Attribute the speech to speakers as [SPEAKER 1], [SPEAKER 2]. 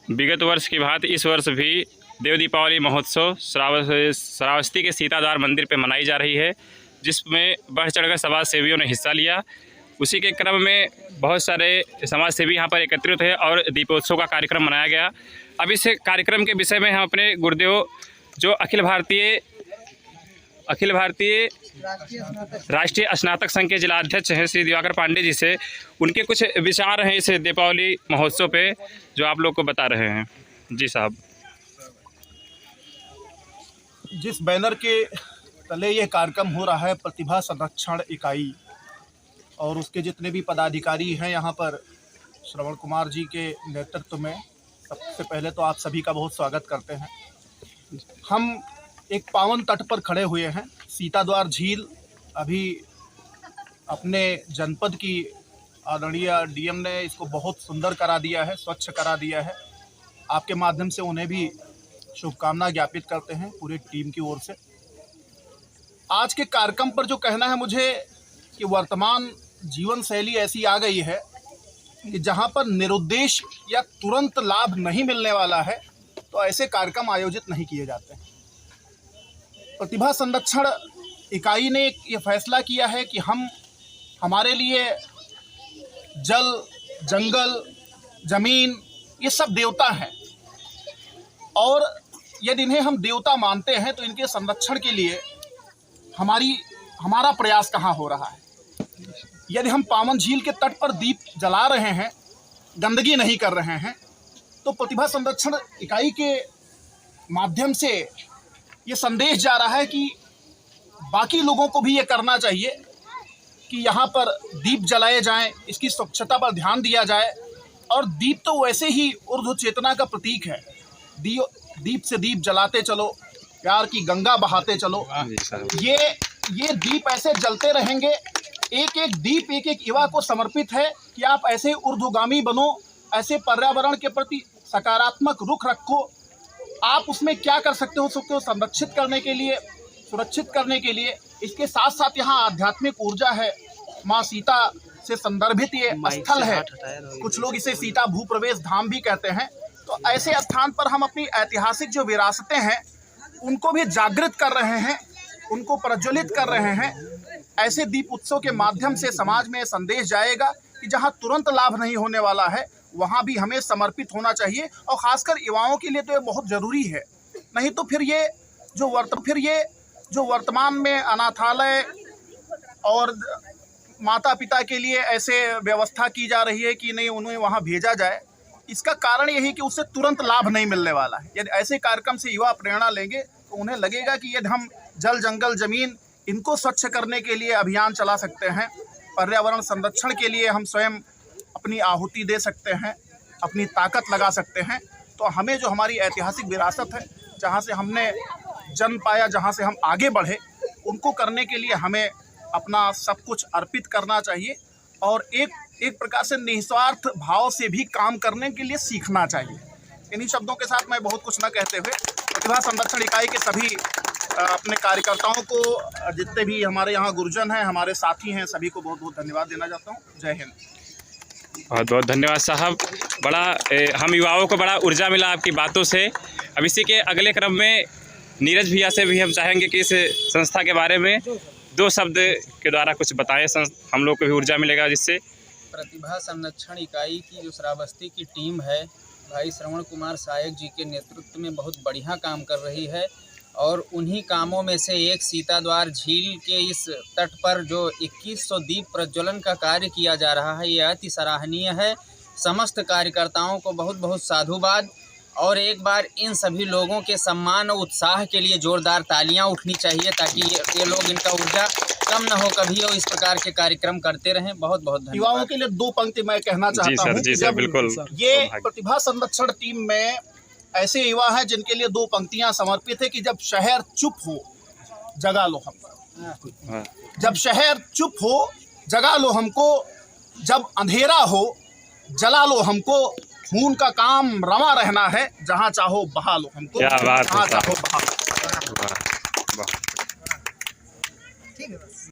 [SPEAKER 1] विगत वर्ष की भांति इस वर्ष भी देव दीपावली महोत्सव श्रावस्ती के सीताद्वार मंदिर पर मनाई जा रही है, जिसमें बढ़ चढ़कर समाज सेवियों ने हिस्सा लिया। उसी के क्रम में बहुत सारे समाज सेवी यहाँ पर एकत्रित हुए और दीपोत्सव का कार्यक्रम मनाया गया। अब इस कार्यक्रम के विषय में हम अपने गुरुदेव जो अखिल भारतीय राष्ट्रीय स्नातक संघ के जिला अध्यक्ष हैं श्री दिवाकर पांडे जी से उनके कुछ विचार हैं इस दीपावली महोत्सव पे, जो आप लोग को बता रहे हैं। जी साहब।
[SPEAKER 2] जिस बैनर के तले ये कार्यक्रम हो रहा है प्रतिभा संरक्षण इकाई, और उसके जितने भी पदाधिकारी हैं यहाँ पर श्रवण कुमार जी के नेतृत्व में, सबसे पहले तो आप सभी का बहुत स्वागत करते हैं। हम एक पावन तट पर खड़े हुए हैं। सीताद्वार झील अभी अपने जनपद की आदरणीय डीएम ने इसको बहुत सुंदर करा दिया है, स्वच्छ करा दिया है। आपके माध्यम से उन्हें भी शुभकामना ज्ञापित करते हैं पूरी टीम की ओर से। आज के कार्यक्रम पर जो कहना है मुझे कि वर्तमान जीवन शैली ऐसी आ गई है कि जहां पर निरुद्देश या तुरंत लाभ नहीं मिलने वाला है तो ऐसे कार्यक्रम आयोजित नहीं किए जाते हैं। प्रतिभा संरक्षण इकाई ने ये फैसला किया है कि हमारे लिए जल, जंगल, जमीन ये सब देवता हैं, और यदि इन्हें हम देवता मानते हैं तो इनके संरक्षण के लिए हमारा प्रयास कहाँ हो रहा है। यदि हम पावन झील के तट पर दीप जला रहे हैं, गंदगी नहीं कर रहे हैं, तो प्रतिभा संरक्षण इकाई के माध्यम से ये संदेश जा रहा है कि बाकी लोगों को भी ये करना चाहिए कि यहाँ पर दीप जलाए जाएं, इसकी स्वच्छता पर ध्यान दिया जाए। और दीप तो वैसे ही ऊर्ध्व चेतना का प्रतीक है। दीप से दीप जलाते चलो, प्यार की गंगा बहाते चलो। ये दीप ऐसे जलते रहेंगे। एक एक दीप एक एक युवा को समर्पित है कि आप ऐसे ऊर्ध्वगामी बनो, ऐसे पर्यावरण के प्रति सकारात्मक रुख रखो। आप उसमें क्या कर सकते हो, उसको संरक्षित करने के लिए, सुरक्षित करने के लिए। इसके साथ साथ यहाँ आध्यात्मिक ऊर्जा है। माँ सीता से संदर्भित ये स्थल है। कुछ लोग इसे सीता भूप्रवेश धाम भी कहते हैं। तो ऐसे स्थान पर हम अपनी ऐतिहासिक जो विरासतें हैं उनको भी जागृत कर रहे हैं, उनको प्रज्वलित कर रहे हैं। ऐसे दीप उत्सव के माध्यम से समाज में संदेश जाएगा कि जहाँ तुरंत लाभ नहीं होने वाला है वहाँ भी हमें समर्पित होना चाहिए, और ख़ासकर युवाओं के लिए तो ये बहुत ज़रूरी है। नहीं तो फिर ये जो वर्तमान में अनाथालय और माता पिता के लिए ऐसे व्यवस्था की जा रही है कि नहीं उन्हें वहाँ भेजा जाए, इसका कारण यही कि उससे तुरंत लाभ नहीं मिलने वाला है। यदि ऐसे कार्यक्रम से युवा प्रेरणा लेंगे तो उन्हें लगेगा कि यदि हम जल, जंगल, ज़मीन इनको स्वच्छ करने के लिए अभियान चला सकते हैं, पर्यावरण संरक्षण के लिए हम स्वयं अपनी आहुति दे सकते हैं, अपनी ताकत लगा सकते हैं, तो हमें जो हमारी ऐतिहासिक विरासत है, जहाँ से हमने जन्म पाया, जहाँ से हम आगे बढ़े, उनको करने के लिए हमें अपना सब कुछ अर्पित करना चाहिए। और एक प्रकार से निस्वार्थ भाव से भी काम करने के लिए सीखना चाहिए। इन्हीं शब्दों के साथ मैं बहुत कुछ न कहते हुए प्रतिभा संरक्षण इकाई के सभी अपने कार्यकर्ताओं को, जितने भी हमारे यहाँ गुरुजन हैं, हमारे साथी हैं, सभी को बहुत बहुत धन्यवाद देना चाहता हूँ। जय हिंद।
[SPEAKER 1] बहुत बहुत धन्यवाद साहब। हम युवाओं को बड़ा ऊर्जा मिला आपकी बातों से। अब इसी के अगले क्रम में नीरज भैया से भी हम चाहेंगे कि इस संस्था के बारे में 2 शब्द के द्वारा कुछ बताएं, हम लोग को भी ऊर्जा मिलेगा जिससे।
[SPEAKER 3] प्रतिभा संरक्षण इकाई की जो श्रावस्ती की टीम है, भाई श्रवण कुमार सहायक जी के नेतृत्व में बहुत बढ़िया काम कर रही है, और उन्हीं कामों में से एक सीताद्वार झील के इस तट पर जो 2100 दीप प्रज्वलन का कार्य किया जा रहा है, ये अति सराहनीय है। समस्त कार्यकर्ताओं को बहुत बहुत साधुवाद, और एक बार इन सभी लोगों के सम्मान और उत्साह के लिए जोरदार तालियां उठनी चाहिए, ताकि ये लोग, इनका ऊर्जा कम न हो कभी, और इस प्रकार के कार्यक्रम करते रहें। बहुत बहुत धन्यवाद।
[SPEAKER 2] युवाओं के लिए 2 पंक्ति मैं कहना चाहता हूँ।
[SPEAKER 1] जी सर, बिल्कुल।
[SPEAKER 2] ये प्रतिभा संरक्षण टीम में ऐसे युवा हैं जिनके लिए 2 पंक्तियां समर्पित है कि जब शहर चुप हो जगा लो हमको, जब शहर चुप हो जगा लो हमको, जब अंधेरा हो जला लो हमको, खून का काम रवा रहना है, जहाँ चाहो बहा लो हमको, जहाँ चाहो बहा लो।
[SPEAKER 1] वाह।